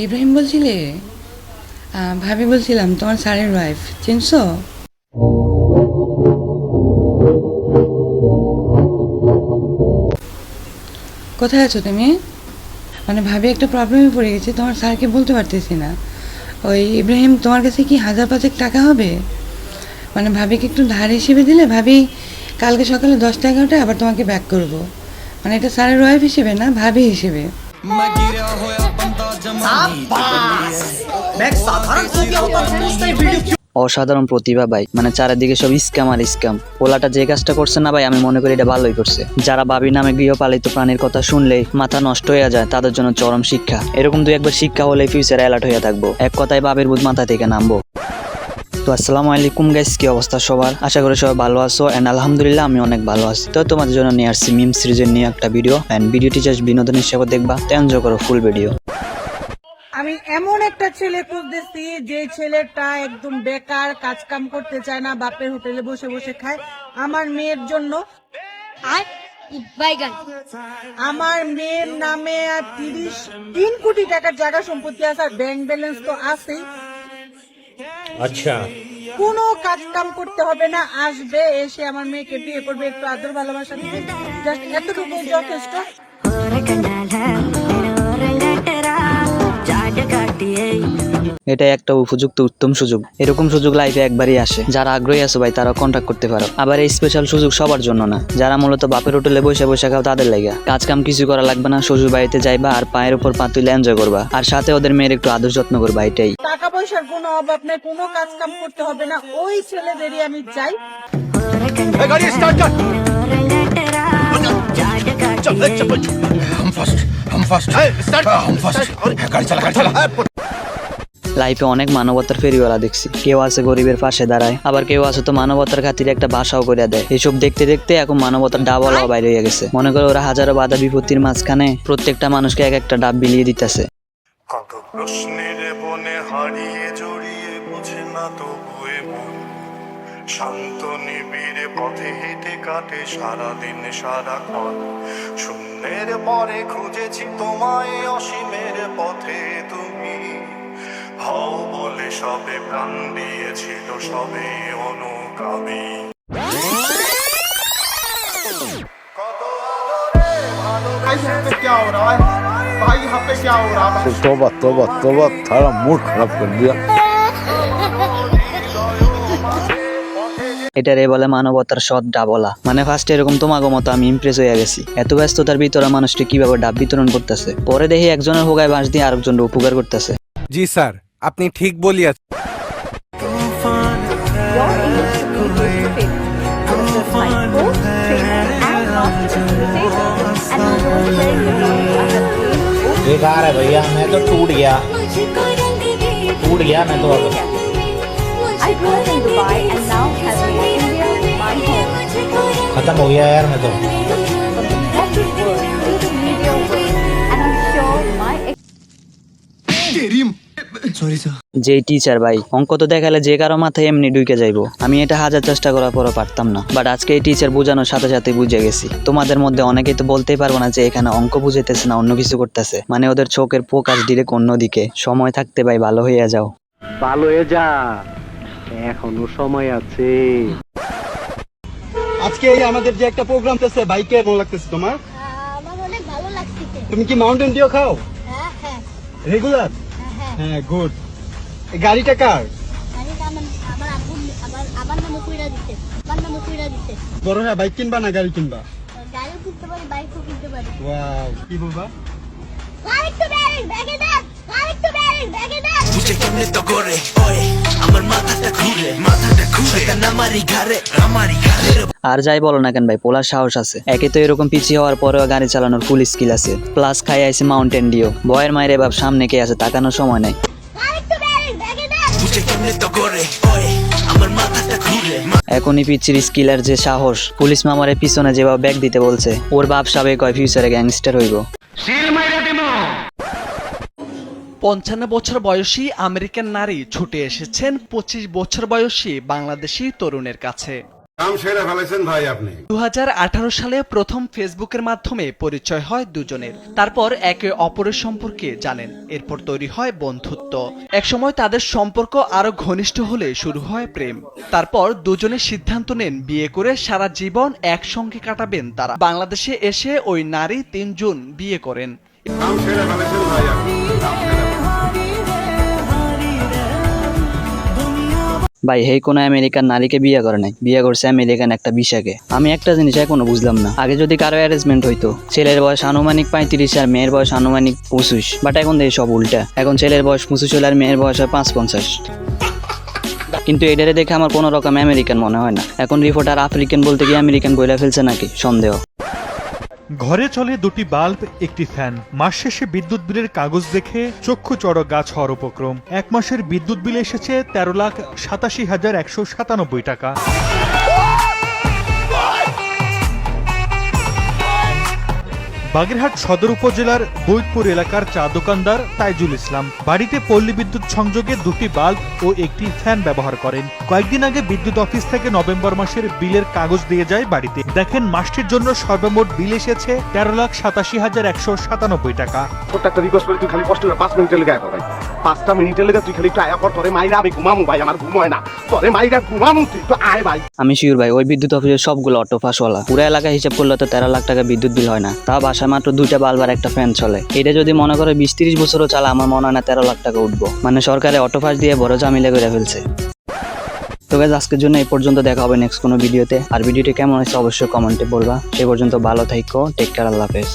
ইব্রাহিম বলছিলে? ভাবি বলছিলাম, তোমার স্যারের ওয়াইফ, চিনছো? কোথায় আছো তুমি? মানে ভাবি একটা প্রবলেমে পড়ে গেছে, তোমার স্যারকে বলতে পারতেছি না। ওই ইব্রাহিম, তোমার কাছে কি 1000-5 টাকা হবে? মানে ভাবিকে একটু ধার হিসেবে দিলে ভাবি কালকে সকালে 10টা-11টায় আবার তোমাকে ব্যাক করব। মানে এটা স্যারের ওয়াইফ হিসেবে না, ভাবি হিসেবে। অসাধারণ প্রতিভা ভাই, মানে চারিদিকে সব স্ক্যাম আর স্ক্যাম। পোলাটা যে কাজটা করছে না ভাই, আমি মনে করি এটা ভালোই করছে। যারা ভাবি নামে গৃহপালিত প্রাণীর কথা শুনলেই মাথা নষ্ট হয়ে যায়, তাদের জন্য চরম শিক্ষা। এরকম দু একবার শিক্ষা হলে ফিউচারে অ্যালার্ট হয়ে থাকবো। এক কথায় বাবের বুধ মাথা থেকে নামবো। তো আসসালামু আলাইকুম গাইস, কি অবস্থা সবার? আশা করি সবাই ভালো আছো। এন্ড আলহামদুলিল্লাহ আমি অনেক ভালো আছি। তো তোমাদের জন্য নিয়ে আসছি মিম সিরিজের নিয়ে একটা ভিডিও। এন্ড ভিডিওটি জাস্ট বিনোদন হিসেবে দেখবা, তো এনজয় করো ফুল ভিডিও। আমি এমন একটা ছেলে খুঁজতেছি যে ছেলেটা একদম বেকার, কাজ কাম করতে চায় না, বাপের হোটেলে বসে বসে খায়। আমার মেয়ের জন্য আমার মেয়ের নামে 3 কোটি টাকার জায়গা সম্পত্তি আছে, আর ব্যাংক ব্যালেন্স তো আছেই। আচ্ছা, কোনো কাজ কাম করতে হবে না, আসবে, এসে আমার মেয়েকে বিয়ে করবে, একটু আদর ভালোবাসা দিবে, জাস্ট এতটুকু যথেষ্ট। এটা একটা উপযুক্ত উত্তম সুযোগ। এরকম সুযোগ লাইফে একবারই আসে। যারা আগ্রহী আছো ভাই, তারা কন্ট্যাক্ট করতে পারো। আবার এই স্পেশাল সুযোগ সবার জন্য না, যারা মূলত বাপের হোটেলে বসে বসে খাও তাদের লাগা। কাজ কাম কিছু করা লাগবে না, শ্বশুর বাড়িতে যাইবা আর পায়ের উপর পা তুলে এনজয় করবা, আর সাথে ওদের মেয়ের একটু আদর যত্ন করবা। এটাই। টাকা পয়সার কোনো অভাব নেই, কোনো কাজ কাম করতে হবে না, ওই ছেলেদেরই আমি চাই। লাইফে অনেক মানবতার ফেরিওয়ালা দেখছি। কেউ আছে গরিবের পাশে দাঁড়ায়, আবার কেউ আছে তো মানবতার খাতিরে একটা বাসাও করে দেয়। এসব দেখতে দেখতে এখন মানবতার ডাবলাও বাইরে হয়ে গেছে। মনে করো ওরা হাজারো বাধা বিপত্তির মাঝখানে প্রত্যেকটা মানুষকে এক একটা ডাব বিলিয়ে দিতেছে। কত প্রশ্নের বনে হারিয়ে জড়িয়ে বুঝে না তবুয়ে মন, শান্ত নিবিড়ে পথে হেঁটে কাটে সারাদিন সারাক্ষণ। শূন্যের পরে খুঁজেছি তোমায়, অসীমের পথে তুমি হও বলে সবে প্রাণ দিয়েছিল, সবে অনুগামী। কত আদরে ভালোবেসে क्या हो रहा है भाई? यहाँ पे क्या हो रहा है? तौबा तौबा तौबा, थारा मूड खराब कर दिया। এটারে বলে মানবতার সৎ ডাবলা। মানে ফার্স্টে এরকম তোমাগো মতো আমি ইমপ্রেস হয়ে গেছি, এত ব্যস্ততার ভিতরে মানুষটি কিভাবে ডাব বিতরণ করতেছে। পরে দেখি একজনের হোগায় বাঁশ দিয়ে আরেকজনের উপকার করতেছে। জি স্যার, আপনি ঠিক বলিয়াছেন। बेकार है भैया, मैं तो टूट गया मैं तो। I grew up in Dubai and now have made India my home. खत्म हो गया यार मैं तो। From the happy world to the media world, and I'm sure my যেই টিচার ভাই, অঙ্ক তো দেখালে যে কারো মাথায় এমনি ঢুকে যাইবো। আমি এটা হাজার চেষ্টা করার পরও পারতাম না, বাট আজকে এই টিচার বোঝানোর সাথে সাথে বুঝে গেছি। তোমাদের মধ্যে অনেকেই তো বলতেই পারবো না যে এখানে অঙ্ক বুঝাইতেছে না অন্য কিছু করতেছে। মানে ওদের চোখের ফোকাস ডিরেক্ট অন্যদিকে। সময় থাকতে ভাই ভালো হয়ে যাও। ভালো হয়ে যা, এখনো সময় আছে। আজকে এই আমাদের যে একটা প্রোগ্রাম চলছে, বাইকে কেমন লাগতেছে তোমার? আমার অনেক ভালো লাগছে। তুমি কি মাউন্টেন ডিউ খাও হ্যাঁ হ্যাঁ রেগুলার? হ্যাঁ। হ্যাঁ, গুড। এই গাড়িটা কার? গাড়িটা আমার আব্বু আমার নামে কইরা দিতে। আমার নামে কইরা দিতে। বড় হ্যাঁ, বাইক কিনবা না গাড়ি কিনবা? গাড়িও কিনতে পারি, বাইকও কিনতে পারি। ওয়াও, কি বলবা? আরেকটু ব্যারিং ব্যাগে দে, আরেকটু ব্যারিং ব্যাগে দে। বুঝে কেমনে তো করে ওই আমার মাথাটা ঘুরে আমারই ঘরে আর যাই বলো না কেন ভাই, পোলার সাহস আছে। একে তো এরকম পিছিয়ে হওয়ার পরেও গাড়ি চালানোর ফুল স্কিল আছে, প্লাস খাই আইছে মাউন্টেন ডিউ। বয়ের মায়ের বাপ সামনে কে আছে, তাকানোর সময় নাই। আরেকটু ব্যারিং ব্যাগে দে। বুঝে কেমনে তো করে ওই আমার মাথাটা ঘুরে। এখনই পিচ্ছির স্কিলের যে সাহস, পুলিশ মামারে পিছনে যেভাবে ব্যাগ দিতে বলছে, ওর বাপ সাবে কয় ফিউচারে গ্যাংস্টার হইব। 55 বছর বয়সী আমেরিকান নারী ছুটে এসেছেন 25 বছর বয়সী বাংলাদেশি তরুণের কাছে। 2018 সালে প্রথম ফেসবুকের মাধ্যমে পরিচয় হয় দুজনের। তারপর একে অপরের সম্পর্কে জানেন, এরপর তৈরি হয় বন্ধুত্ব। একসময় তাদের সম্পর্ক আরো ঘনিষ্ঠ হলে শুরু হয় প্রেম। তারপর দুজনে সিদ্ধান্ত নেন বিয়ে করে সারা জীবন একসঙ্গে কাটাবেন তারা। বাংলাদেশে এসে ওই নারী 3 জুন বিয়ে করেন। ভাই হেই কোনো আমেরিকান নারীকে বিয়ে করে নাই, বিয়ে করছে আমেরিকান একটা বিশাকে। আমি একটা জিনিস এখনো বুঝলাম না, আগে যদি কারো অ্যারেঞ্জমেন্ট হইতো, ছেলের বয়স আনুমানিক 35 আর মেয়ের বয়স আনুমানিক 25, বাট এখন দেখি সব উল্টা। এখন ছেলের বয়স 25 হলে আর মেয়ের বয়স হয় 55। কিন্তু এটারে দেখে আমার কোনো রকম আমেরিকান মনে হয় না। এখন রিপোর্টার আফ্রিকান বলতে গিয়ে আমেরিকান বইলা ফেলছে নাকি, সন্দেহ। ঘরে চলে 2টি বাল্ব, একটি ফ্যান। মাস শেষে বিদ্যুৎ বিলের কাগজ দেখে চক্ষু চড়ক গাছ হওয়ার উপক্রম। 1 মাসের বিদ্যুৎ বিল এসেছে 13,87,197 টাকা। বাগেরহাট সদর উপজেলার বৈদপুর এলাকার চা দোকানদার তাইজুল ইসলাম বাড়িতে পল্লী বিদ্যুৎ সংযোগে 2টি বাল্ব ও একটি ফ্যান ব্যবহার করেন। কয়েকদিন আগে বিদ্যুৎ অফিস থেকে নভেম্বর মাসের বিলের কাগজ দিয়ে যায় বাড়িতে। দেখেন মাসটির জন্য সর্বমোট বিল এসেছে 13,87,197 টাকা। একটা রিকোয়েস্ট করি, তুই খালি কষ্ট করে 5 মিনিটের লেগে আয় ভাই। 5টা মিনিটের লেগে তুই খালি একটু আয়া কর, তোরে মাইরা আমি ঘুমামু ভাই, আমার ঘুম হয় না, তোরে মাইরা ঘুমামু, তুই তো আয় ভাই। আমি শিওর ভাই ওই বিদ্যুৎ অফিসের সবগুলো অটো ফাঁসওয়ালা। পুরো এলাকা হিসাব করলে তো 13 লাখ টাকা বিদ্যুৎ বিল হয় না, তা বাসায় মাত্র 2টা বাল্ব আর একটা ফ্যান চলে। এটা যদি মনে করে 20-30 বছরও চালা, আমার মনে হয় না 13 লাখ টাকা উঠবো। মানে সরকারে অটো ফাঁস দিয়ে বড় ঝামেলা করে ফেলছে। তো গাইস আজকের জন্য এই পর্যন্ত, দেখা হবে নেক্সট কোনো ভিডিওতে। আর ভিডিওটি কেমন হয়েছে অবশ্যই কমেন্টে বলবা। সে পর্যন্ত ভালো থাকো, টেক কেয়ার, আল্লাহ হাফেজ।